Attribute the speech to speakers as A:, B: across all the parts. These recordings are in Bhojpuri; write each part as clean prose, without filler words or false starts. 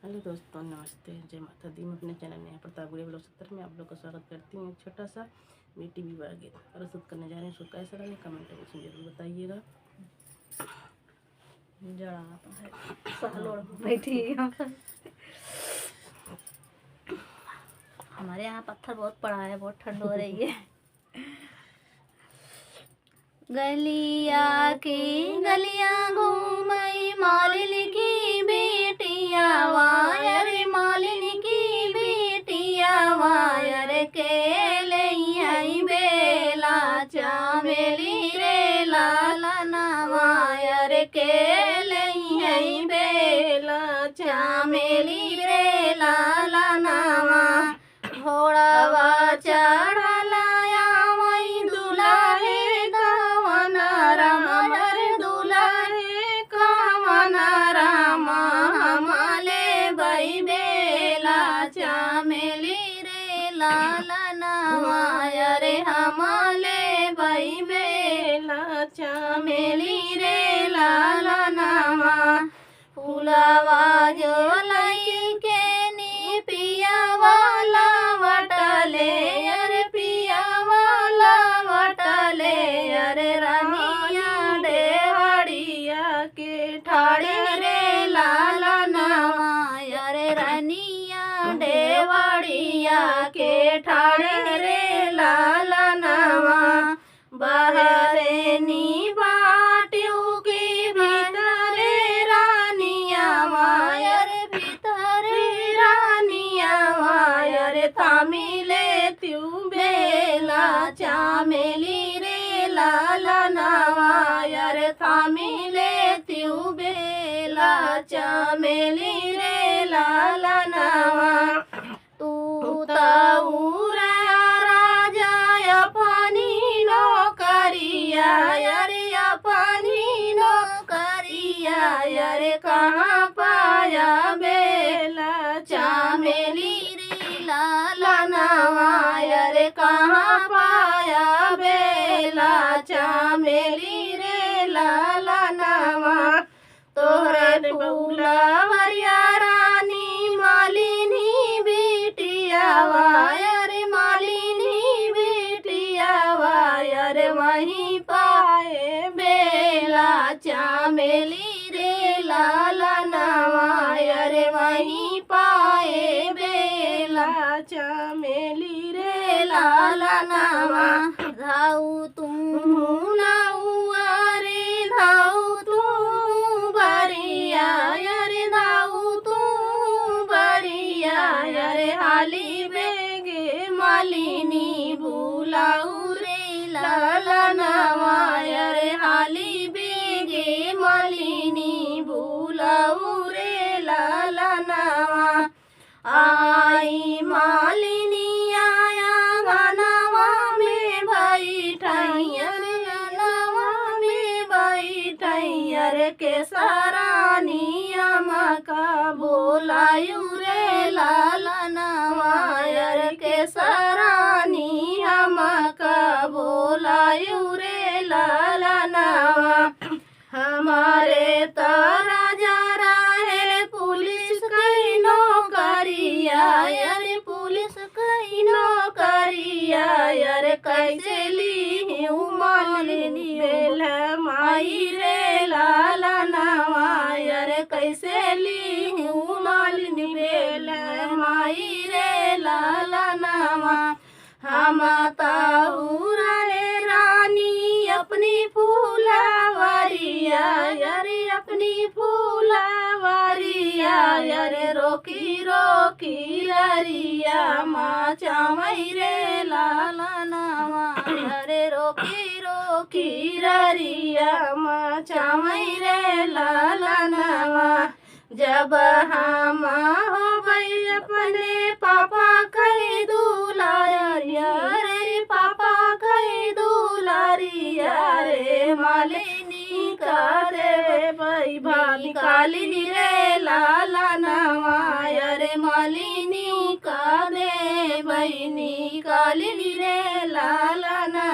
A: हेलो दोस्तों, नमस्ते, जय माता दी। मैं अपने चैनल में प्रताप गुड़े ब्लॉग 70 में आप लोग का स्वागत करती हूँ। छोटा सा बेटी विवाह गीत प्रस्तुत करने जा रहे हैं। उसको कैसा लगे कमेंट में जरूर बताइएगा।
B: बैठी हमारे यहाँ पत्थर बहुत पड़ा है, बहुत ठंड हो रही है। गलिया की गलिया घूमई मालिनी की बेटिया वायर, मालिनी की बेटिया वायर के लई बेला चामेली रे लालना वायर के लई बेला चामेली रे लालना घोड़ावा चढ़ला चामेली रे लालना वायर हमाले भाई बेला चामेली रे लालना फूलावा जो लाई के नी पिया वाला वटले अरे पिया वाला वटले अरे रानिया डेहड़िया के ठाड़ी रे लालना अरे रानिया डेवड़िया के ठाड़े रे लालनवा बहरे नी बाटियों के भीतरे रानिया वायर भीतरे रानिया वायर थामिले त्यू बेला चामेली रे लालना वायर थामिले त्यू बेला चामेली रे लालना तू ताऊरा राजा अपनी नौकरिया अरे अपनी नौकरिया अरे कहाँ पाया बेला चामेली रे लालना अरे कहाँ पाया बेला चामेली रे लालना तोहरे फूलवरिया रानी मालिनी बेटिया वायर, मालिनी बेटिया वायर वहीं पाए बेला चामेली रे लालना वायर वहीं पाए बेला चामेली रे लालना धाऊ तुम नाऊ अरे धाऊ तुम बरिया अरे धाऊ तुम बरिया अरे हाली बेगे मालिनी बुलाऊ रे लालना अरे हाली बेगे मालिनी बुलाऊ रे लालना आई मालिनी आया गानावा में बैठाई अरे गानावा में बैठाई अरे के सारानी का बोलायू रे लालना वायर के सारानी का बोलायू रे लालना हमारे तो राजा रहे पुलिस कई नौकरिया अरे पुलिस कई नौकरिया अरे कैसे ली हूँ मालिनी बेला माई रे लालना अरे कैसे ली हूँ मालिनी बेला माई रे लालना हम ताऊरा रे रानी अपनी फूलावरिया अरे अपनी फूलावरिया अरे रोकी रोकी लरिया माँ चामई रे लालना अरे रोकी रोकी लरिया माँ चामई रे लालना जब हम हो गई अपने पापा कई दुलारिया रे पापा कई दुलारिया रे मालिनी का रे भाई भाभी कालिनी रे लालना अरे मालिनी का दे बहनी कालिनी रे लालना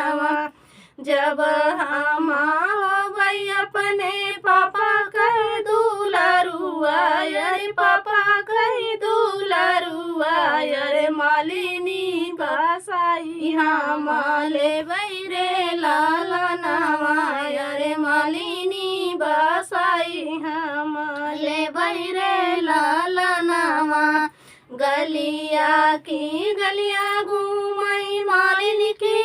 B: जब हम हो गई अपने पापा कर दुलारुआ अरे पापा कर नामा ले बैरे लाला नामा अरे मालिनी बसाई हम ले बैरे लाला नामा गलिया की गलिया घूमई मालिनी की